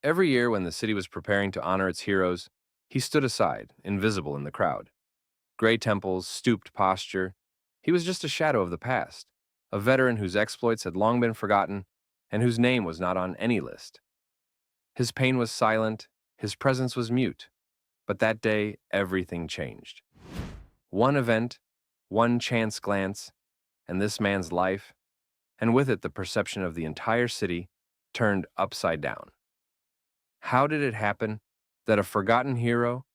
Every year when the city was preparing to honor its heroes, he stood aside, invisible in the crowd. Gray temples, stooped posture. He was just a shadow of the past, a veteran whose exploits had long been forgotten and whose name was not on any list. His pain was silent, his presence was mute, but that day everything changed. One event, one chance glance, and this man's life, and with it the perception of the entire city, turned upside down. How did it happen that a forgotten hero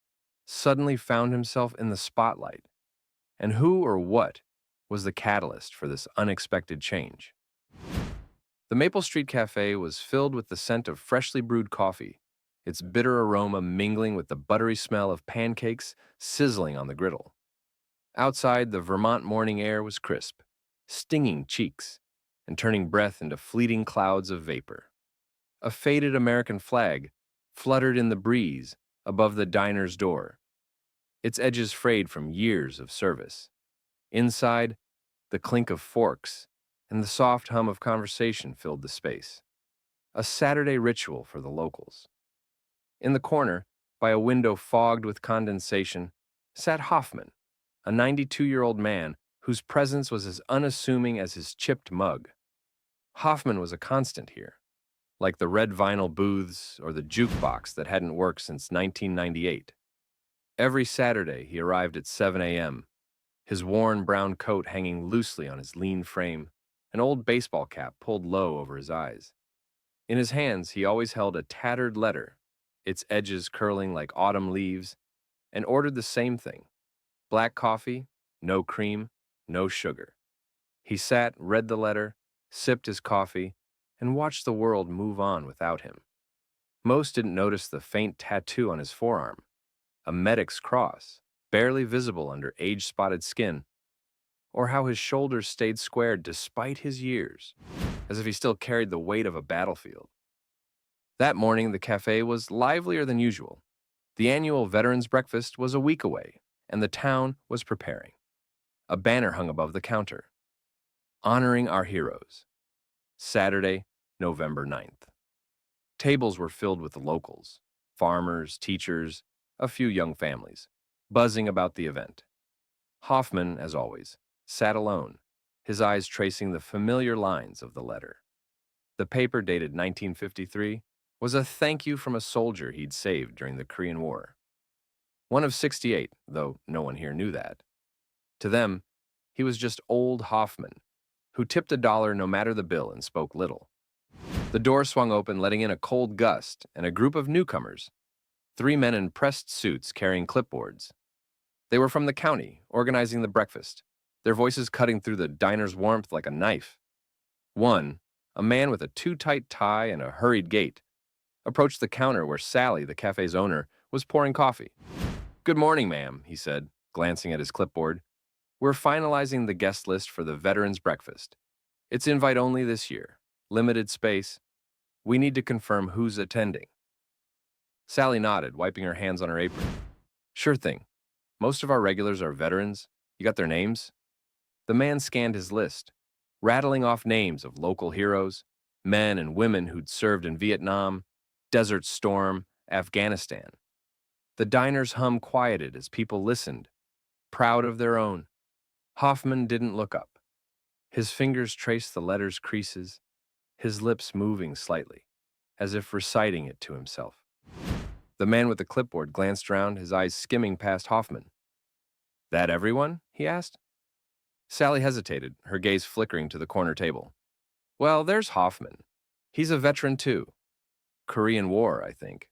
suddenly found himself in the spotlight? And who or what was the catalyst for this unexpected change? The Maple Street Cafe was filled with the scent of freshly brewed coffee, its bitter aroma mingling with the buttery smell of pancakes sizzling on the griddle. Outside, the Vermont morning air was crisp, stinging cheeks, and turning breath into fleeting clouds of vapor. A faded American flag fluttered in the breeze above the diner's door, its edges frayed from years of service. Inside, the clink of forks and the soft hum of conversation filled the space. A Saturday ritual for the locals. In the corner, by a window fogged with condensation, sat Hoffman, a 92-year-old man whose presence was as unassuming as his chipped mug. Hoffman was a constant here, like the red vinyl booths or the jukebox that hadn't worked since 1998. Every Saturday, he arrived at 7 a.m., his worn brown coat hanging loosely on his lean frame, an old baseball cap pulled low over his eyes. In his hands, he always held a tattered letter, its edges curling like autumn leaves, and ordered the same thing: black coffee, no cream, no sugar. He sat, read the letter, sipped his coffee, and watched the world move on without him. Most didn't notice the faint tattoo on his forearm, a medic's cross, barely visible under age-spotted skin, or how his shoulders stayed squared despite his years, as if he still carried the weight of a battlefield. That morning, the cafe was livelier than usual. The annual Veterans Breakfast was a week away, and the town was preparing. A banner hung above the counter, honoring our heroes. Saturday, November 9th. Tables were filled with the locals, farmers, teachers, a few young families, buzzing about the event. Hoffman, as always, sat alone, his eyes tracing the familiar lines of the letter. The paper, dated 1953, was a thank you from a soldier he'd saved during the Korean War. One of 68, though no one here knew that. To them, he was just old Hoffman, who tipped $1 no matter the bill and spoke little. The door swung open, letting in a cold gust and a group of newcomers, 3 men in pressed suits carrying clipboards. They were from the county, organizing the breakfast, their voices cutting through the diner's warmth like a knife. One, a man with a too-tight tie and a hurried gait, approached the counter where Sally, the cafe's owner, was pouring coffee. "Good morning, ma'am," he said, glancing at his clipboard. "We're finalizing the guest list for the Veterans Breakfast. It's invite only this year, limited space. We need to confirm who's attending." Sally nodded, wiping her hands on her apron. "Sure thing. Most of our regulars are veterans. You got their names?" The man scanned his list, rattling off names of local heroes, men and women who'd served in Vietnam, Desert Storm, Afghanistan. The diner's hum quieted as people listened, proud of their own. Hoffman didn't look up. His fingers traced the letter's creases, his lips moving slightly, as if reciting it to himself. The man with the clipboard glanced around, his eyes skimming past Hoffman. "That everyone?" he asked. Sally hesitated, her gaze flickering to the corner table. "Well, there's Hoffman. He's a veteran too. Korean War, I think."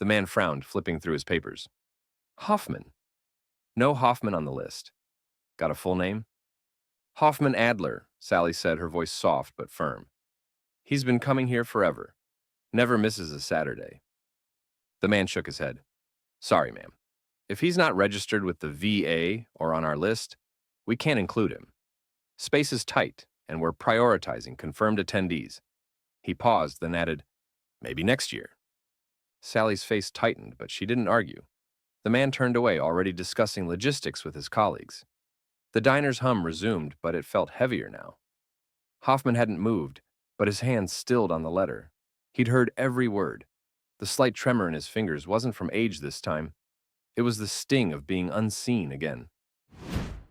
The man frowned, flipping through his papers. "Hoffman? No Hoffman on the list. Got a full name?" "Hoffman Adler," Sally said, her voice soft but firm. "He's been coming here forever. Never misses a Saturday." The man shook his head. "Sorry, ma'am. If he's not registered with the VA or on our list, we can't include him. Space is tight, and we're prioritizing confirmed attendees." He paused, then added, "Maybe next year." Sally's face tightened, but she didn't argue. The man turned away, already discussing logistics with his colleagues. The diner's hum resumed, but it felt heavier now. Hoffman hadn't moved, but his hands stilled on the letter. He'd heard every word, The slight tremor in his fingers wasn't from age this time. It was the sting of being unseen again.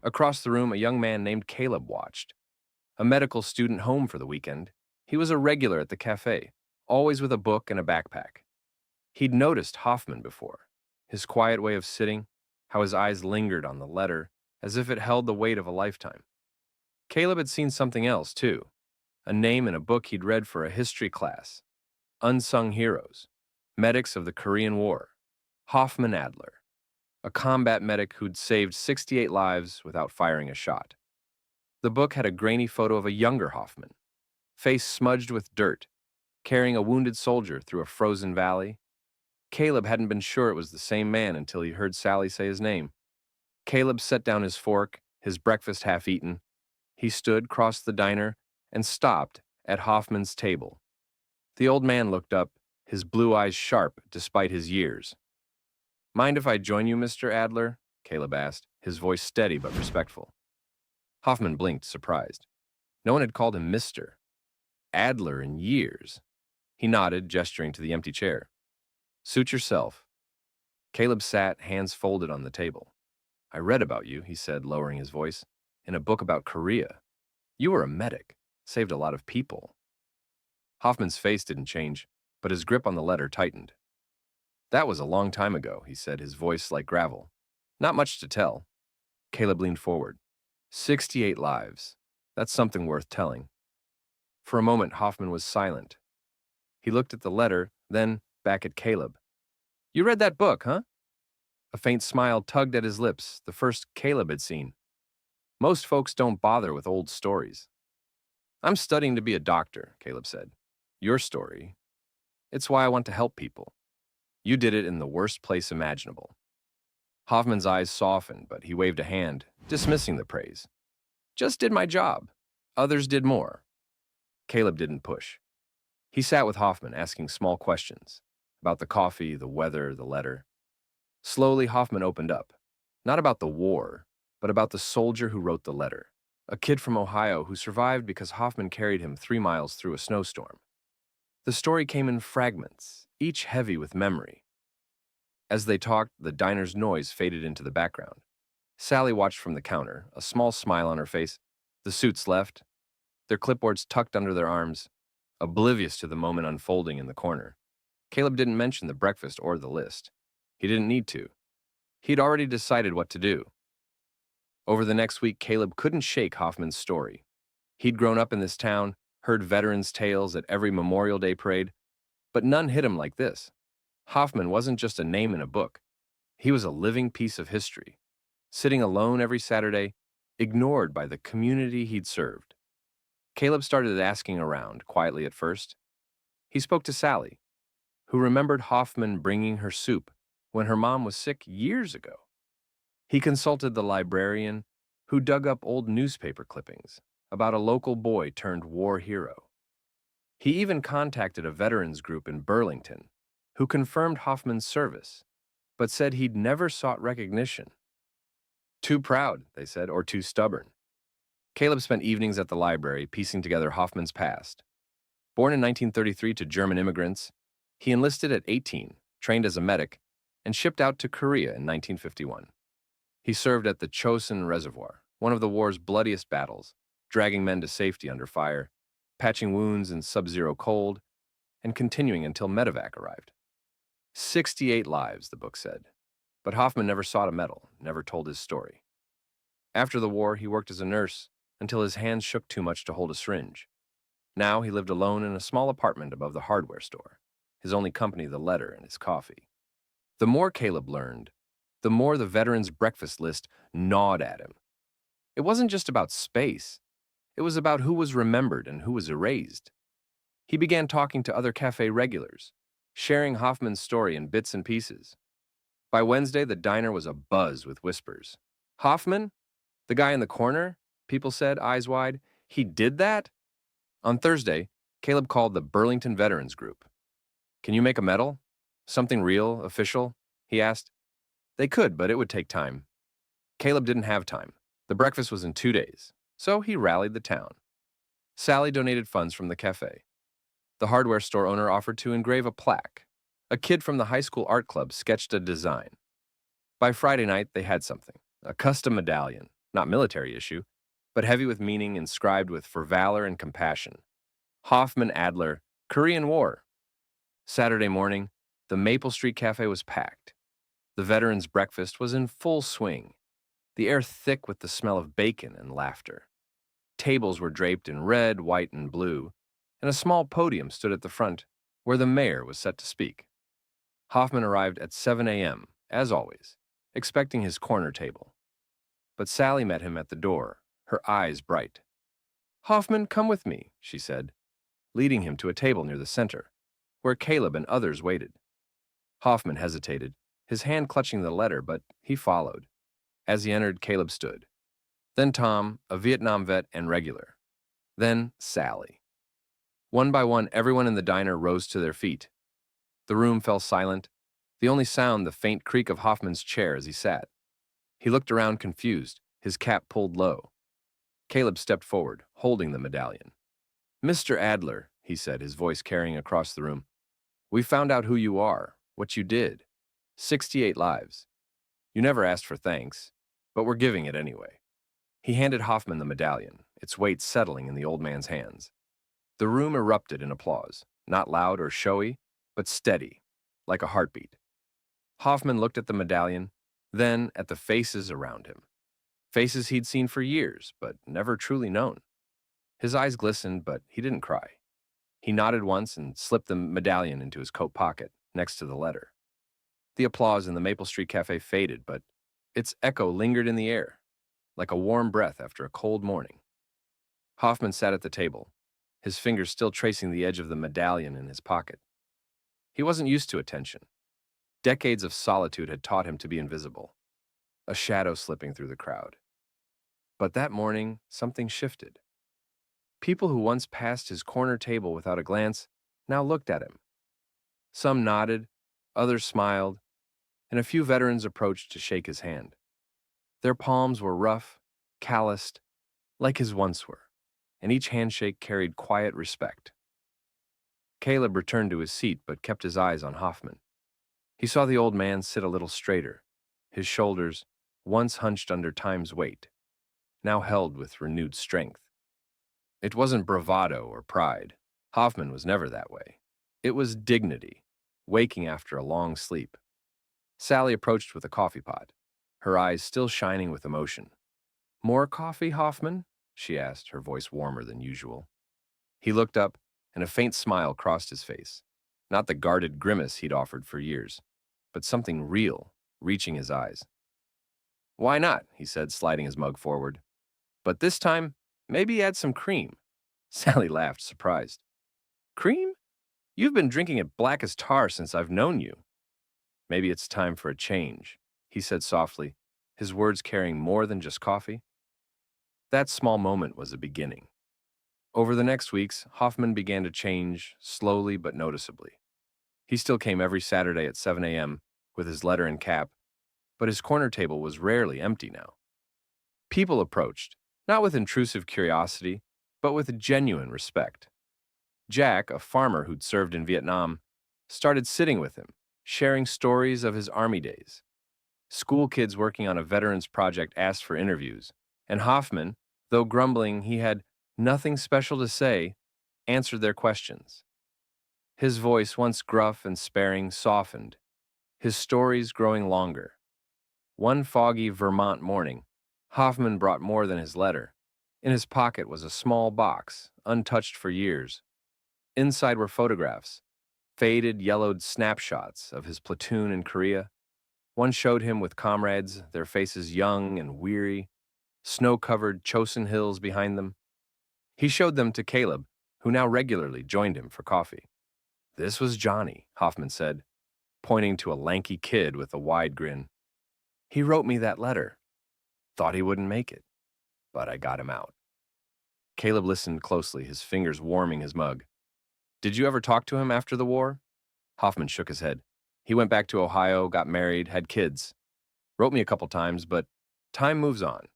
Across the room, a young man named Caleb watched. A medical student home for the weekend. He was a regular at the cafe, always with a book and a backpack. He'd noticed Hoffman before, his quiet way of sitting, how his eyes lingered on the letter, as if it held the weight of a lifetime. Caleb had seen something else, too, a name in a book he'd read for a history class. Unsung Heroes, Medics of the Korean War. Hoffman Adler, a combat medic who'd saved 68 lives without firing a shot. The book had a grainy photo of a younger Hoffman, face smudged with dirt, carrying a wounded soldier through a frozen valley. Caleb hadn't been sure it was the same man until he heard Sally say his name. Caleb set down his fork, his breakfast half eaten. He stood, crossed the diner, and stopped at Hoffman's table. The old man looked up, his blue eyes sharp despite his years. "Mind if I join you, Mr. Adler?" Caleb asked, his voice steady but respectful. Hoffman blinked, surprised. No one had called him Mr. Adler in years. He nodded, gesturing to the empty chair. "Suit yourself." Caleb sat, hands folded on the table. "I read about you," he said, lowering his voice, "in a book about Korea. You were a medic, saved a lot of people." Hoffman's face didn't change, but his grip on the letter tightened. "That was a long time ago," he said, his voice like gravel. "Not much to tell." Caleb leaned forward. 68 lives. That's something worth telling. For a moment, Hoffman was silent. He looked at the letter, then back at Caleb. "You read that book, huh?" A faint smile tugged at his lips, the first Caleb had seen. Most folks don't bother with old stories. "I'm studying to be a doctor," Caleb said. "Your story. It's why I want to help people. You did it in the worst place imaginable." Hoffman's eyes softened, but he waved a hand, dismissing the praise. "Just did my job. Others did more." Caleb didn't push. He sat with Hoffman, asking small questions about the coffee, the weather, the letter. Slowly, Hoffman opened up. Not about the war, but about the soldier who wrote the letter. A kid from Ohio who survived because Hoffman carried him 3 miles through a snowstorm. The story came in fragments, each heavy with memory. As they talked, the diner's noise faded into the background. Sally watched from the counter, a small smile on her face. The suits left, their clipboards tucked under their arms, oblivious to the moment unfolding in the corner. Caleb didn't mention the breakfast or the list. He didn't need to. He'd already decided what to do. Over the next week, Caleb couldn't shake Hoffman's story. He'd grown up in this town, heard veterans' tales at every Memorial Day parade, but none hit him like this. Hoffman wasn't just a name in a book. He was a living piece of history, sitting alone every Saturday, ignored by the community he'd served. Caleb started asking around, quietly at first. He spoke to Sally, who remembered Hoffman bringing her soup when her mom was sick years ago. He consulted the librarian, who dug up old newspaper clippings about a local boy turned war hero. He even contacted a veterans group in Burlington, who confirmed Hoffman's service, but said he'd never sought recognition. Too proud, they said, or too stubborn. Caleb spent evenings at the library piecing together Hoffman's past. Born in 1933 to German immigrants, he enlisted at 18, trained as a medic, and shipped out to Korea in 1951. He served at the Chosin Reservoir, one of the war's bloodiest battles, dragging men to safety under fire, patching wounds in sub-zero cold, and continuing until medevac arrived. 68 lives, the book said. But Hoffman never sought a medal, never told his story. After the war, he worked as a nurse until his hands shook too much to hold a syringe. Now he lived alone in a small apartment above the hardware store, his only company the letter and his coffee. The more Caleb learned, the more the veterans' breakfast list gnawed at him. It wasn't just about space. It was about who was remembered and who was erased. He began talking to other cafe regulars, sharing Hoffman's story in bits and pieces. By Wednesday, the diner was abuzz with whispers. "Hoffman? The guy in the corner?" people said, eyes wide. "He did that?" On Thursday, Caleb called the Burlington Veterans Group. "Can you make a medal? Something real, official?" he asked. They could, but it would take time. Caleb didn't have time. The breakfast was in 2 days, so he rallied the town. Sally donated funds from the cafe. The hardware store owner offered to engrave a plaque, A kid from the high school art club sketched a design. By Friday night, they had something, a custom medallion, not military issue, but heavy with meaning inscribed with for valor and compassion. Hoffman Adler, Korean War. Saturday morning, the Maple Street Cafe was packed. The veterans' breakfast was in full swing, the air thick with the smell of bacon and laughter. Tables were draped in red, white, and blue, and a small podium stood at the front where the mayor was set to speak. Hoffman arrived at 7 a.m., as always, expecting his corner table. But Sally met him at the door, her eyes bright. "Hoffman, come with me," she said, leading him to a table near the center, where Caleb and others waited. Hoffman hesitated, his hand clutching the letter, but he followed. As he entered, Caleb stood. Then Tom, a Vietnam vet and regular. Then Sally. One by one, everyone in the diner rose to their feet. The room fell silent, the only sound the faint creak of Hoffman's chair as he sat. He looked around confused, his cap pulled low. Caleb stepped forward, holding the medallion. "Mr. Adler," he said, his voice carrying across the room, "we found out who you are, what you did. 68 lives. You never asked for thanks, but we're giving it anyway." He handed Hoffman the medallion, its weight settling in the old man's hands. The room erupted in applause, not loud or showy, but steady, like a heartbeat. Hoffman looked at the medallion, then at the faces around him. Faces he'd seen for years, but never truly known. His eyes glistened, but he didn't cry. He nodded once and slipped the medallion into his coat pocket, next to the letter. The applause in the Maple Street Cafe faded, but its echo lingered in the air, like a warm breath after a cold morning. Hoffman sat at the table, his fingers still tracing the edge of the medallion in his pocket. He wasn't used to attention. Decades of solitude had taught him to be invisible, a shadow slipping through the crowd. But that morning, something shifted. People who once passed his corner table without a glance now looked at him. Some nodded, others smiled, and a few veterans approached to shake his hand. Their palms were rough, calloused, like his once were, and each handshake carried quiet respect. Caleb returned to his seat but kept his eyes on Hoffman. He saw the old man sit a little straighter, his shoulders, once hunched under time's weight, now held with renewed strength. It wasn't bravado or pride. Hoffman was never that way. It was dignity, waking after a long sleep. Sally approached with a coffee pot, her eyes still shining with emotion. "More coffee, Hoffman?" she asked, her voice warmer than usual. He looked up, and a faint smile crossed his face. Not the guarded grimace he'd offered for years, but something real, reaching his eyes. "Why not?" he said, sliding his mug forward. "But this time, maybe add some cream." Sally laughed, surprised. "Cream? You've been drinking it black as tar since I've known you." "Maybe it's time for a change," he said softly, his words carrying more than just coffee. That small moment was a beginning. Over the next weeks, Hoffman began to change, slowly but noticeably. He still came every Saturday at 7 a.m. with his letter and cap, but his corner table was rarely empty now. People approached, not with intrusive curiosity, but with genuine respect. Jack, a farmer who'd served in Vietnam, started sitting with him, sharing stories of his army days. School kids working on a veterans project asked for interviews, and Hoffman, though grumbling he had nothing special to say, answered their questions. His voice, once gruff and sparing, softened, his stories growing longer. One foggy Vermont morning, Hoffman brought more than his letter. In his pocket was a small box, untouched for years. Inside were photographs, faded, yellowed snapshots of his platoon in Korea. One showed him with comrades, their faces young and weary, snow-covered Chosin Hills behind them. He showed them to Caleb, who now regularly joined him for coffee. "This was Johnny," Hoffman said, pointing to a lanky kid with a wide grin. "He wrote me that letter. Thought he wouldn't make it, but I got him out." Caleb listened closely, his fingers warming his mug. "Did you ever talk to him after the war?" Hoffman shook his head. "He went back to Ohio, got married, had kids. Wrote me a couple times, but time moves on.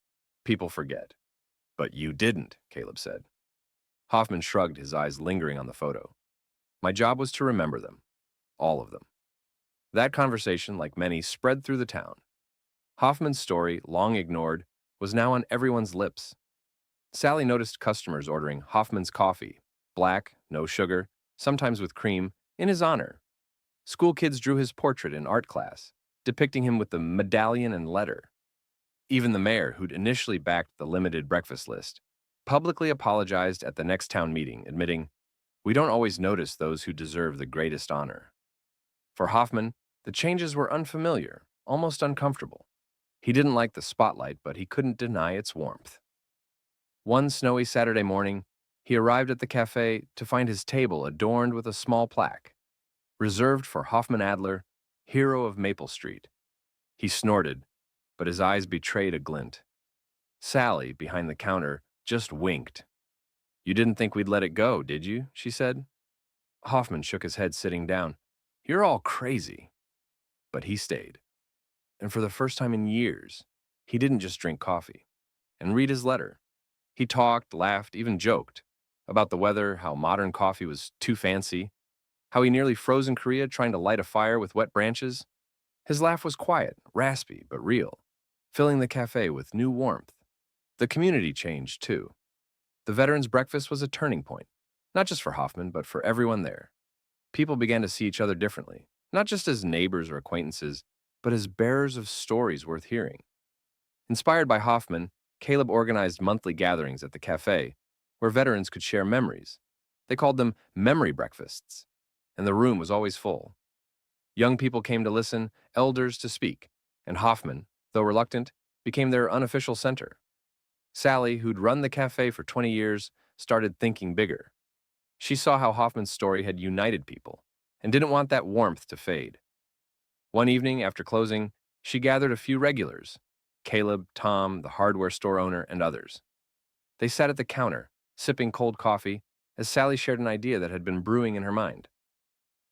People forget." "But you didn't," Caleb said. Hoffman shrugged, his eyes lingering on the photo. "My job was to remember them. All of them." That conversation, like many, spread through the town. Hoffman's story, long ignored, was now on everyone's lips. Sally noticed customers ordering Hoffman's coffee, black, no sugar, sometimes with cream, in his honor. School kids drew his portrait in art class, depicting him with the medallion and letter. Even the mayor, who'd initially backed the limited breakfast list, publicly apologized at the next town meeting, admitting, "We don't always notice those who deserve the greatest honor." For Hoffman, the changes were unfamiliar, almost uncomfortable. He didn't like the spotlight, but he couldn't deny its warmth. One snowy Saturday morning, he arrived at the cafe to find his table adorned with a small plaque, reserved for Hoffman Adler, hero of Maple Street. He snorted, but his eyes betrayed a glint. Sally, behind the counter, just winked. "You didn't think we'd let it go, did you?" she said. Hoffman shook his head, sitting down. "You're all crazy." But he stayed. And for the first time in years, he didn't just drink coffee and read his letter. He talked, laughed, even joked about the weather, how modern coffee was too fancy, how he nearly froze in Korea trying to light a fire with wet branches. His laugh was quiet, raspy, but real, filling the cafe with new warmth. The community changed, too. The veterans' breakfast was a turning point, not just for Hoffman, but for everyone there. People began to see each other differently, not just as neighbors or acquaintances, but as bearers of stories worth hearing. Inspired by Hoffman, Caleb organized monthly gatherings at the cafe where veterans could share memories. They called them memory breakfasts, and the room was always full. Young people came to listen, elders to speak, and Hoffman, though reluctant, became their unofficial center. Sally, who'd run the cafe for 20 years, started thinking bigger. She saw how Hoffman's story had united people and didn't want that warmth to fade. One evening after closing, she gathered a few regulars: Caleb, Tom, the hardware store owner, and others. They sat at the counter, sipping cold coffee, as Sally shared an idea that had been brewing in her mind.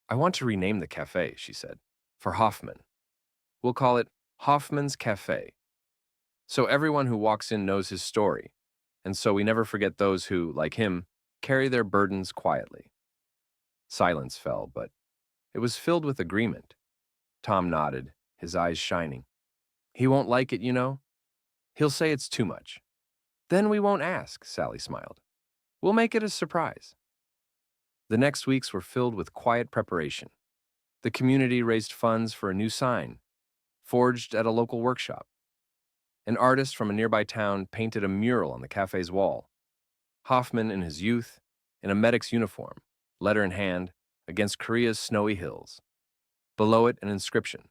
"I want to rename the cafe," she said, "for Hoffman. We'll call it Hoffman's Cafe. So everyone who walks in knows his story, and so we never forget those who, like him, carry their burdens quietly." Silence fell, but it was filled with agreement. Tom nodded, his eyes shining. "He won't like it, you know. He'll say it's too much." "Then we won't ask," Sally smiled. "We'll make it a surprise." The next weeks were filled with quiet preparation. The community raised funds for a new sign, forged at a local workshop. An artist from a nearby town painted a mural on the cafe's wall. Hoffman in his youth, in a medic's uniform, letter in hand, against Korea's snowy hills. Below it, an inscription: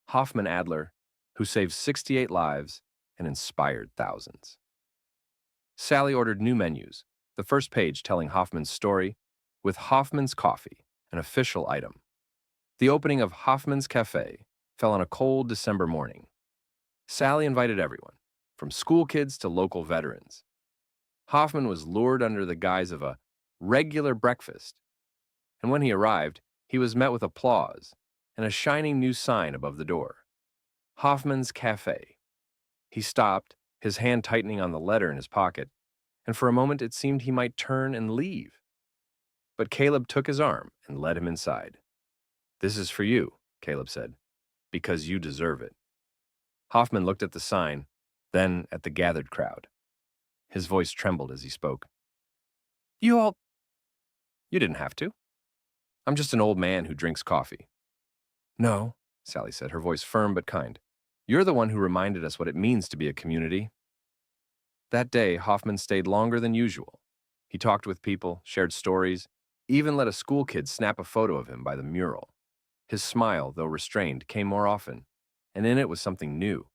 Hoffman Adler, who saved 68 lives and inspired thousands. Sally ordered new menus, the first page telling Hoffman's story, with Hoffman's coffee, an official item. The opening of Hoffman's Cafe fell on a cold December morning. Sally invited everyone, from school kids to local veterans. Hoffman was lured under the guise of a regular breakfast, and when he arrived, he was met with applause and a shining new sign above the door: Hoffman's Cafe. He stopped, his hand tightening on the letter in his pocket, and for a moment it seemed he might turn and leave. But Caleb took his arm and led him inside. "This is for you," Caleb said, "because you deserve it." Hoffman looked at the sign, then at the gathered crowd. His voice trembled as he spoke. "You all... You didn't have to. I'm just an old man who drinks coffee." "No," Sally said, her voice firm but kind. "You're the one who reminded us what it means to be a community." That day, Hoffman stayed longer than usual. He talked with people, shared stories, even let a school kid snap a photo of him by the mural. His smile, though restrained, came more often, and in it was something new: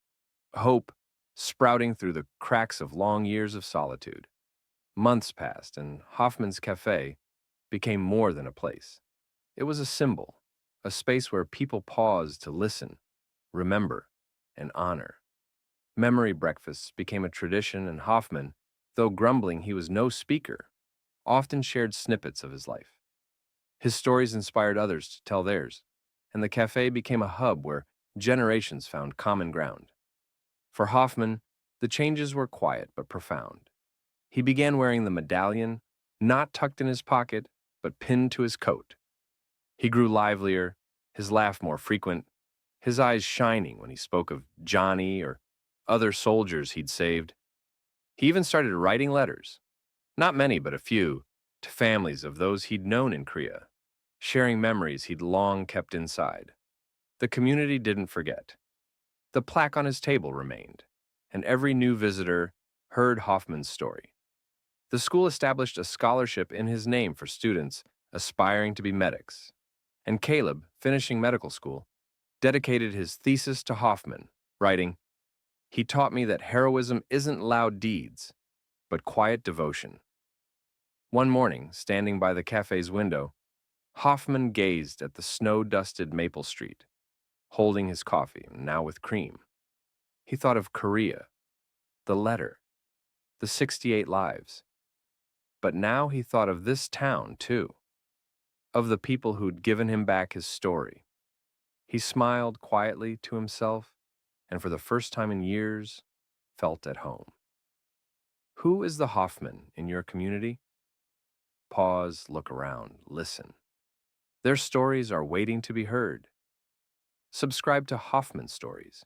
hope sprouting through the cracks of long years of solitude. Months passed, and Hoffman's Cafe became more than a place. It was a symbol, a space where people paused to listen, remember, and honor. Memory breakfasts became a tradition, and Hoffman, though grumbling he was no speaker, often shared snippets of his life. His stories inspired others to tell theirs, and the cafe became a hub where generations found common ground. For Hoffman, the changes were quiet but profound. He began wearing the medallion, not tucked in his pocket, but pinned to his coat. He grew livelier, his laugh more frequent, his eyes shining when he spoke of Johnny or other soldiers he'd saved. He even started writing letters, not many but a few, to families of those he'd known in Korea, sharing memories he'd long kept inside. The community didn't forget. The plaque on his table remained, and every new visitor heard Hoffman's story. The school established a scholarship in his name for students aspiring to be medics, and Caleb, finishing medical school, dedicated his thesis to Hoffman, writing, "He taught me that heroism isn't loud deeds, but quiet devotion." One morning, standing by the cafe's window, Hoffman gazed at the snow-dusted Maple Street, holding his coffee, now with cream. He thought of Korea, the letter, the 68 lives. But now he thought of this town, too, of the people who'd given him back his story. He smiled quietly to himself, and for the first time in years, felt at home. Who is the Hoffman in your community? Pause, look around, listen. Their stories are waiting to be heard. Subscribe to Hoffman Stories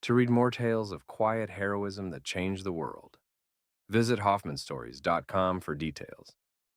to read more tales of quiet heroism that changed the world. Visit hoffmanstories.com for details.